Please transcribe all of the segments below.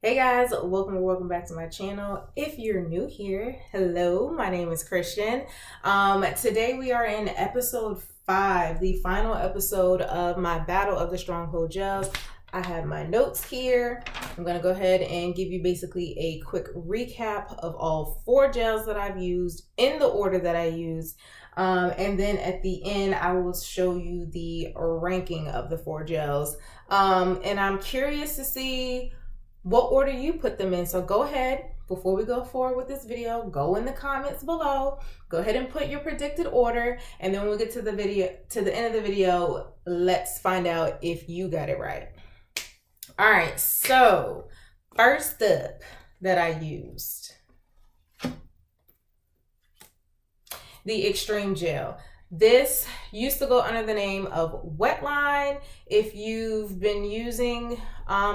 Hey guys, welcome back to my channel. If you're new here, hello, my name is Christian. Today we are in episode 5, the final episode of my Battle of the Stronghold Gels. I have my notes here. I'm going to go ahead and give you basically a quick recap of all 4 gels that I've used in the order that I used. And then at the end, I will show you the ranking of the 4 gels. And I'm curious to see what order you put them in. So go ahead, before we go forward with this video, go in the comments below, go ahead and put your predicted order, and then when we get to the end of the video, let's find out if you got it right. All right, so first up that I used, the Extreme Gel. This used to go under the name of Wetline. If you've been using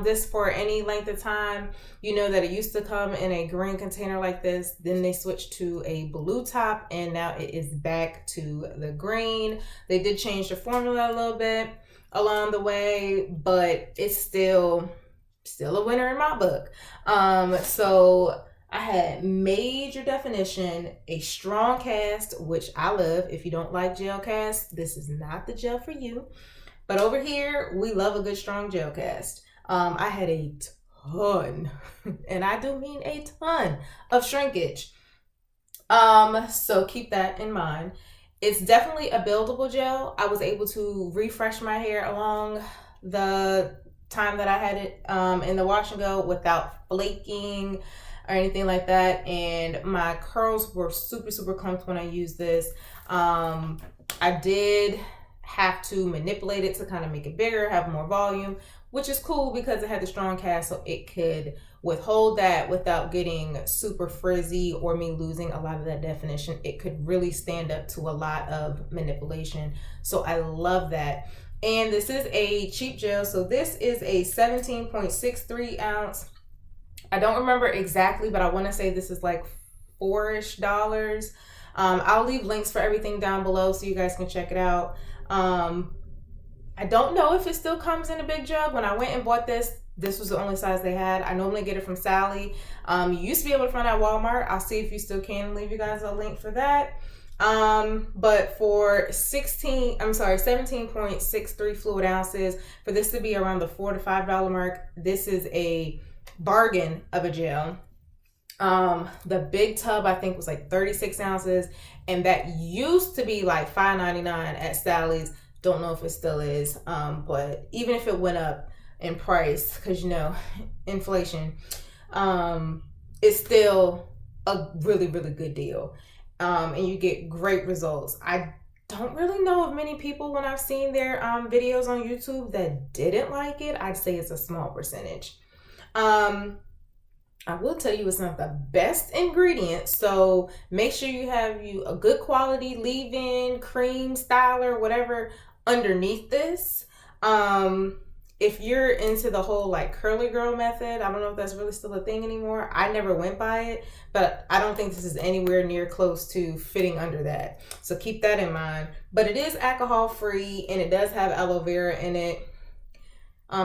this for any length of time, you know that it used to come in a green container like this. Then they switched to a blue top, and now it is back to the green. They did change the formula a little bit along the way, but it's still a winner in my book. So I had major definition, a strong cast, which I love. If you don't like gel cast, this is not the gel for you. But over here, we love a good strong gel cast. I had a ton, and I do mean a ton of shrinkage. So keep that in mind. It's definitely a buildable gel. I was able to refresh my hair along the time that I had it in the wash and go without flaking or anything like that, and my curls were super comfortable when I used this. I did have to manipulate it to kind of make it bigger, have more volume, which is cool because it had the strong cast, so it could withhold that without getting super frizzy or me losing a lot of that definition. It could really stand up to a lot of manipulation, so I love that. And this is a cheap gel, so this is a 17.63 ounce. I don't remember exactly, but I want to say this is like $4-ish. I'll leave links for everything down below so you guys can check it out. I don't know if it still comes in a big jug. When I went and bought this was the only size they had. I normally get it from Sally. You used to be able to find it at Walmart. I'll see if you still can leave you guys a link for that. But for 17.63 fluid ounces, for this to be around the $4 to $5 mark, this is a bargain of a gel. The big tub I think was like 36 ounces, and that used to be like $5.99 at Sally's. Don't know if it still is, but even if it went up in price, because you know, inflation, it's still a really good deal, and you get great results. I don't really know of many people, when I've seen their videos on YouTube, that didn't like it. I'd say it's a small percentage. I will tell you it's not the best ingredient, so make sure you have a good quality leave-in, cream, styler, whatever underneath this. If you're into the whole like curly girl method, I don't know if that's really still a thing anymore. I never went by it, but I don't think this is anywhere near close to fitting under that. So keep that in mind. But it is alcohol free, and it does have aloe vera in it.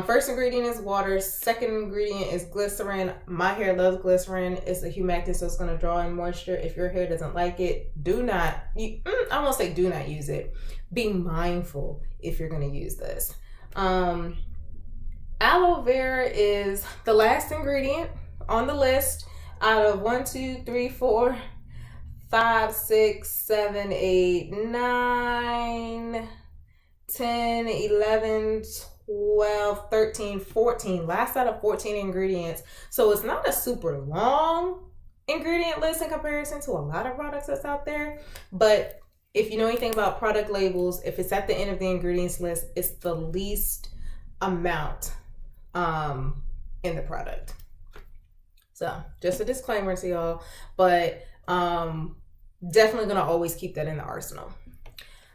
First ingredient is water. Second ingredient is glycerin. My hair loves glycerin. It's a humectant, so it's going to draw in moisture. If your hair doesn't like it, I won't say do not use it. Be mindful if you're going to use this. Aloe vera is the last ingredient on the list out of 1, 2, 3, 4, 5, 6, 7, 8, 9, 10, 11, 12, 13, 14. Last out of 14 ingredients. So it's not a super long ingredient list in comparison to a lot of products that's out there. But if you know anything about product labels, if it's at the end of the ingredients list, it's the least amount in the product. So just a disclaimer to y'all, but definitely gonna always keep that in the arsenal.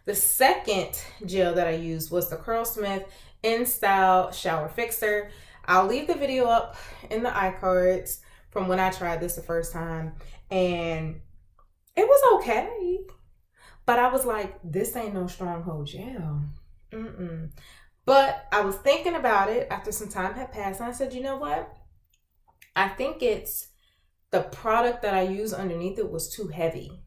The second gel that I used was the Curlsmith In-Style Shower Fixer. I'll leave the video up in the iCards from when I tried this the first time, and it was okay, but I was like, this ain't no stronghold gel. But I was thinking about it after some time had passed, and I said, you know what? I think it's the product that I used underneath it was too heavy.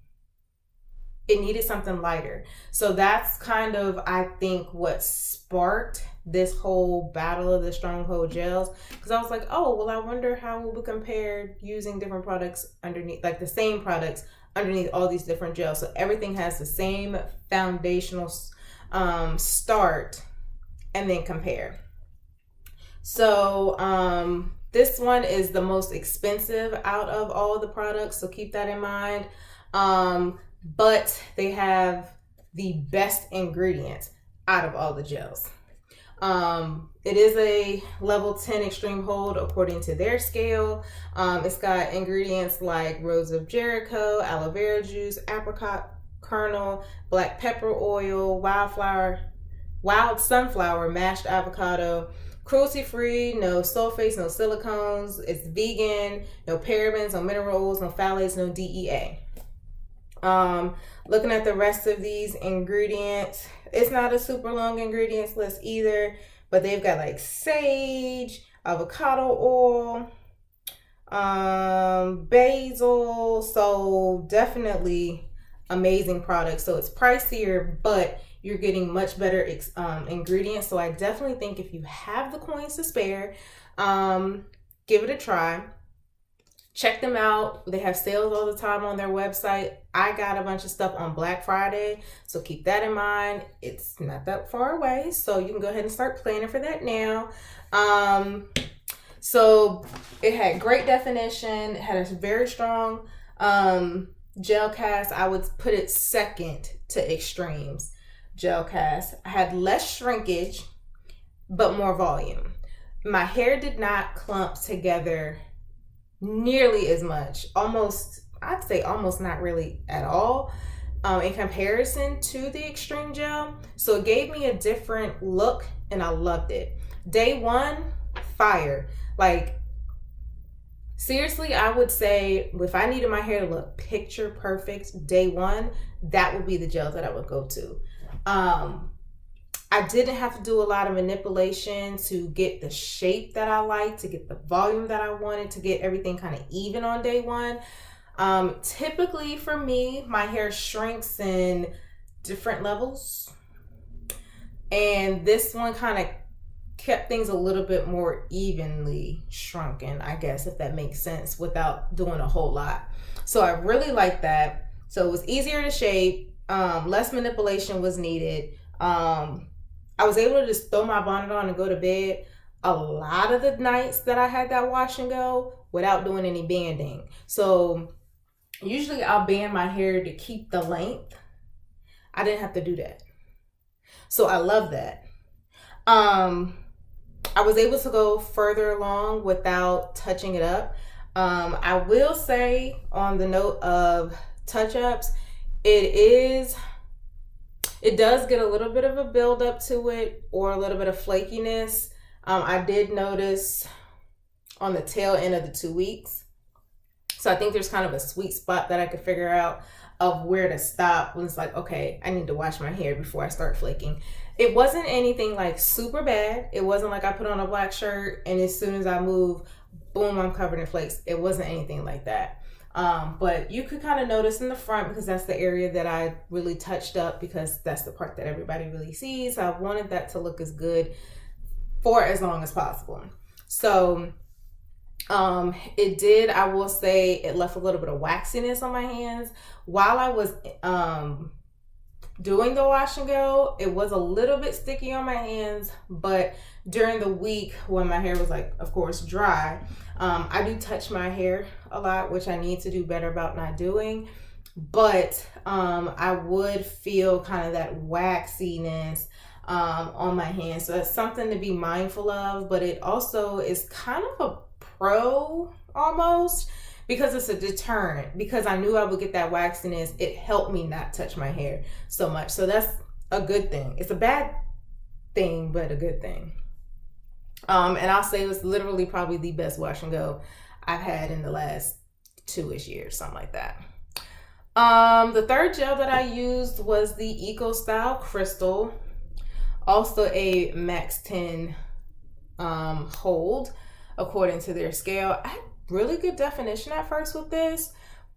It needed something lighter. So that's kind of, I think, what sparked this whole battle of the stronghold gels. Because I was like, oh, well, I wonder how we would compare using different products underneath, like the same products underneath all these different gels. So everything has the same foundational start, and then compare. So this one is the most expensive out of all the products. So keep that in mind. But they have the best ingredients out of all the gels. It is a level 10 extreme hold according to their scale. It's got ingredients like rose of Jericho, aloe vera juice, apricot kernel, black pepper oil, wild sunflower, mashed avocado, cruelty-free, no sulfates, no silicones. It's vegan, no parabens, no minerals, no phthalates, no DEA. Looking at the rest of these ingredients, it's not a super long ingredients list either, but they've got like sage, avocado oil, basil. So definitely amazing product. So it's pricier, but you're getting much better ingredients. So I definitely think if you have the coins to spare, give it a try. Check them out. They have sales all the time on their website. I got a bunch of stuff on Black Friday, so keep that in mind. It's not that far away, so you can go ahead and start planning for that now. So it had great definition. It had a very strong gel cast. I would put it second to Extreme's gel cast. I had less shrinkage, but more volume. My hair did not clump together nearly as much, I'd say almost not really at all, in comparison to the Extreme Gel. So it gave me a different look and I loved it. Day one, fire. Like seriously, I would say if I needed my hair to look picture perfect day one, that would be the gel that I would go to. I didn't have to do a lot of manipulation to get the shape that I like, to get the volume that I wanted, to get everything kind of even on day one. Typically for me, my hair shrinks in different levels. And this one kind of kept things a little bit more evenly shrunken, I guess, if that makes sense, without doing a whole lot. So I really like that. So it was easier to shape, less manipulation was needed. I was able to just throw my bonnet on and go to bed a lot of the nights that I had that wash and go without doing any banding. So usually I'll band my hair to keep the length. I didn't have to do that. So I love that. I was able to go further along without touching it up. I will say, on the note of touch-ups, it does get a little bit of a build up to it, or a little bit of flakiness. I did notice on the tail end of the 2 weeks. So I think there's kind of a sweet spot that I could figure out of where to stop when it's like, okay, I need to wash my hair before I start flaking. It wasn't anything like super bad. It wasn't like I put on a black shirt and as soon as I move, boom, I'm covered in flakes. It wasn't anything like that. But you could kind of notice in the front, because that's the area that I really touched up, because that's the part that everybody really sees. I wanted that to look as good for as long as possible. So it did, I will say, it left a little bit of waxiness on my hands. While I was doing the wash and go, it was a little bit sticky on my hands, but during the week when my hair was, like, of course, dry, I do touch my hair a lot, which I need to do better about not doing. But I would feel kind of that waxiness on my hands. So that's something to be mindful of, but it also is kind of a pro almost, because it's a deterrent. Because I knew I would get that waxiness, it helped me not touch my hair so much. So that's a good thing. It's a bad thing, but a good thing. And I'll say it was literally probably the best wash and go I've had in the last 2-ish years, something like that. The third gel that I used was the Eco Style Krystal, also a max 10 hold according to their scale. I really good definition at first with this,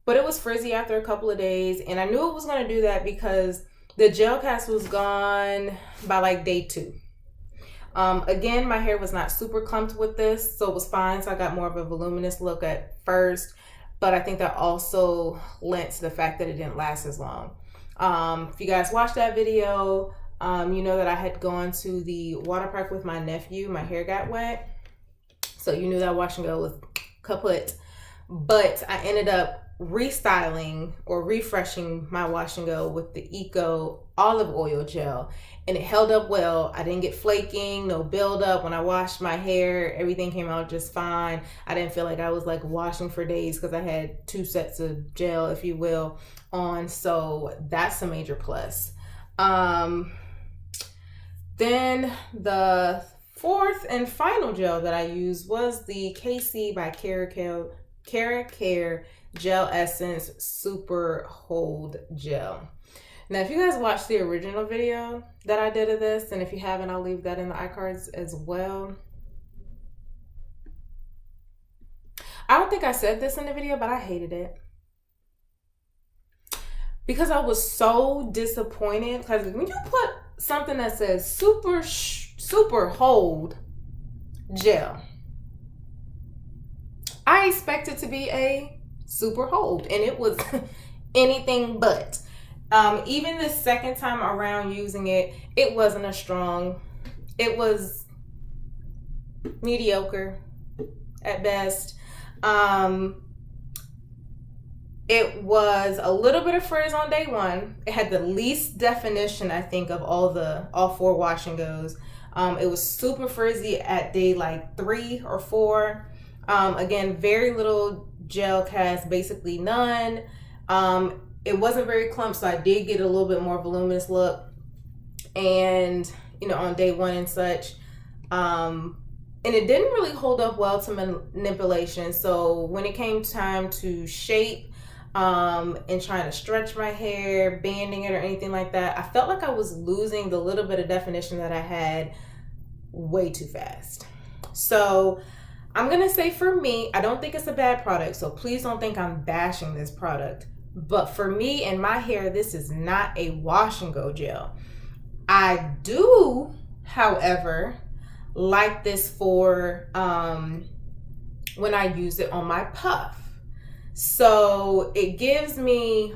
but it was frizzy after a couple of days, and I knew it was going to do that because the gel cast was gone by like day 2. Again, my hair was not super clumped with this, so it was fine. So I got more of a voluminous look at first, but I think that also lent to the fact that it didn't last as long. If you guys watched that video, you know that I had gone to the water park with my nephew. My hair got wet, so you knew that wash and go was kaput. But I ended up restyling or refreshing my wash and go with the Eco olive oil gel, and it held up well. I didn't get flaking, no buildup. When I washed my hair, everything came out just fine. I didn't feel like I was like washing for days because I had 2 sets of gel, if you will, on. So that's a major plus. Then the 4th and final gel that I used was the KC by KeraCare Gelessence Super Hold Gel. Now, if you guys watched the original video that I did of this, and if you haven't, I'll leave that in the iCards as well. I don't think I said this in the video, but I hated it. Because I was so disappointed. Because when you put something that says super hold gel, I expect it to be a super hold, and it was anything but. Even the second time around using it, it wasn't as strong. It was mediocre at best. It was a little bit of frizz on day 1. It had the least definition, I think, of all 4 wash and goes. It was super frizzy at day like 3 or 4. Again, very little gel cast, basically none. It wasn't very clumped, so I did get a little bit more voluminous look, and you know, on day 1 and such. And it didn't really hold up well to manipulation. So when it came time to shape and trying to stretch my hair, banding it or anything like that, I felt like I was losing the little bit of definition that I had way too fast. So I'm gonna say, for me, I don't think it's a bad product, so please don't think I'm bashing this product. But for me and my hair, this is not a wash and go gel. I do, however, like this for when I use it on my puff. So it gives me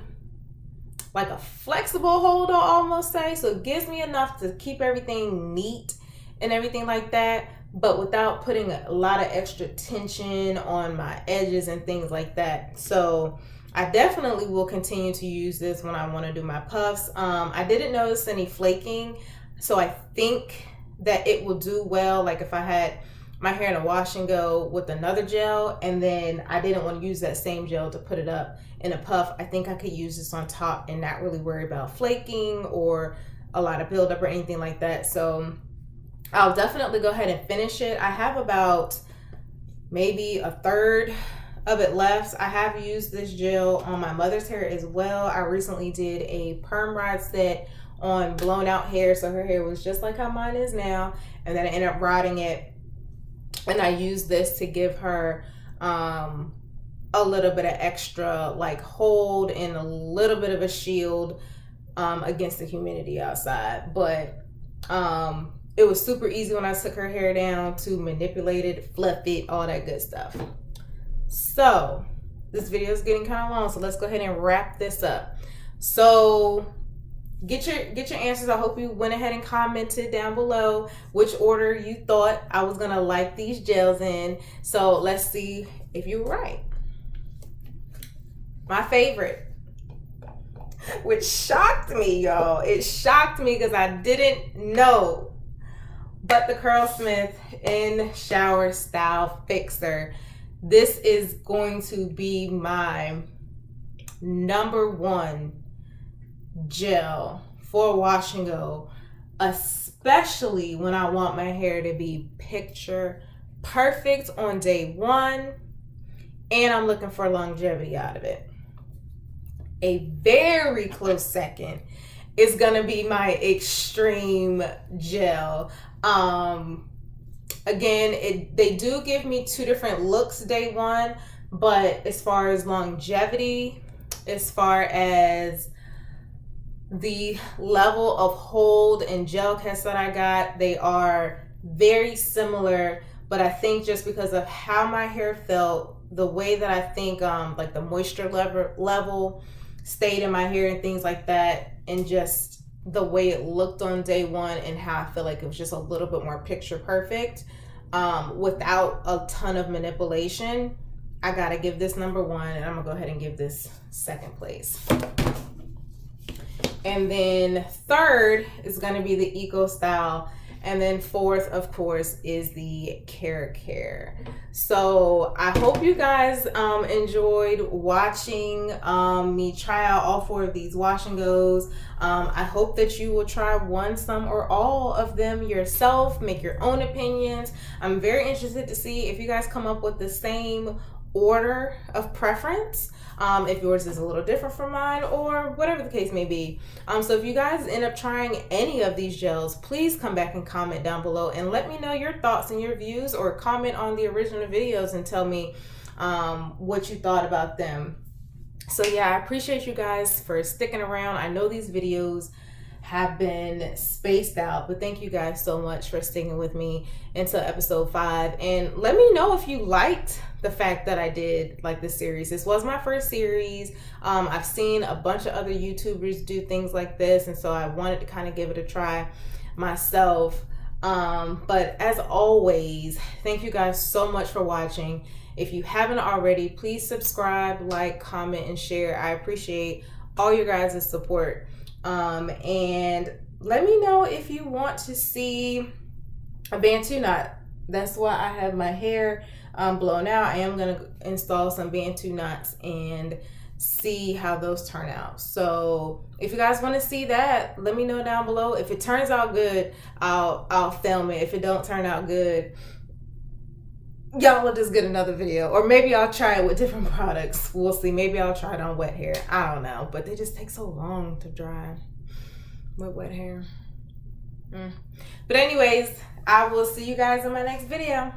like a flexible hold, I'll almost say. So it gives me enough to keep everything neat and everything like that, but without putting a lot of extra tension on my edges and things like that. So I definitely will continue to use this when I want to do my puffs. I didn't notice any flaking, so I think that it will do well. Like if I had my hair in a wash and go with another gel, and then I didn't want to use that same gel to put it up in a puff, I think I could use this on top and not really worry about flaking or a lot of buildup or anything like that. So I'll definitely go ahead and finish it. I have about maybe a third of it left. I have used this gel on my mother's hair as well. I recently did a perm rod set on blown out hair, so her hair was just like how mine is now, and then I ended up rodding it, and I used this to give her a little bit of extra like hold and a little bit of a shield against the humidity outside. But it was super easy when I took her hair down to manipulate it, fluff it, all that good stuff. So this video is getting kind of long, so let's go ahead and wrap this up. So get your answers. I hope you went ahead and commented down below which order you thought I was gonna like these gels in. So let's see if you were right. My favorite, which shocked me, y'all. It shocked me because I didn't know, but the Curlsmith in Shower Style Fixer. This is going to be my #1 gel for wash and go, especially when I want my hair to be picture perfect on day 1 and I'm looking for longevity out of it. A very close second is gonna be my Extreme Gel. Again, they do give me 2 different looks day one, but as far as longevity, as far as the level of hold and gel cast that I got, they are very similar. But I think just because of how my hair felt, the way that I think like the moisture level stayed in my hair and things like that, and just the way it looked on day one and how I feel like it was just a little bit more picture perfect without a ton of manipulation, I gotta give this number 1, and I'm gonna go ahead and give this 2nd place. And then 3rd is going to be the Eco Style. And then 4th, of course, is the KeraCare. So I hope you guys enjoyed watching me try out all 4 of these wash and goes. I hope that you will try one, some, or all of them yourself. Make your own opinions. I'm very interested to see if you guys come up with the same order of preference. If yours is a little different from mine, or whatever the case may be. So if you guys end up trying any of these gels, please come back and comment down below and let me know your thoughts and your views, or comment on the original videos and tell me what you thought about them. So yeah, I appreciate you guys for sticking around. I know these videos have been spaced out, but thank you guys so much for sticking with me until episode 5. And let me know if you liked the fact that I did like this series. This was my first series. I've seen a bunch of other YouTubers do things like this, and so I wanted to kind of give it a try myself. But as always, thank you guys so much for watching. If you haven't already, please subscribe, like, comment, and share. I appreciate all your guys' support. And let me know if you want to see a Bantu knot. That's why I have my hair blown out. I am going to install some Bantu knots and see how those turn out. So if you guys want to see that, let me know down below. If it turns out good, I'll film it. If it don't turn out good, y'all will just get another video, or maybe I'll try it with different products. We'll see. Maybe I'll try it on wet hair. I don't know, but they just take so long to dry with wet hair. But anyways, I will see you guys in my next video.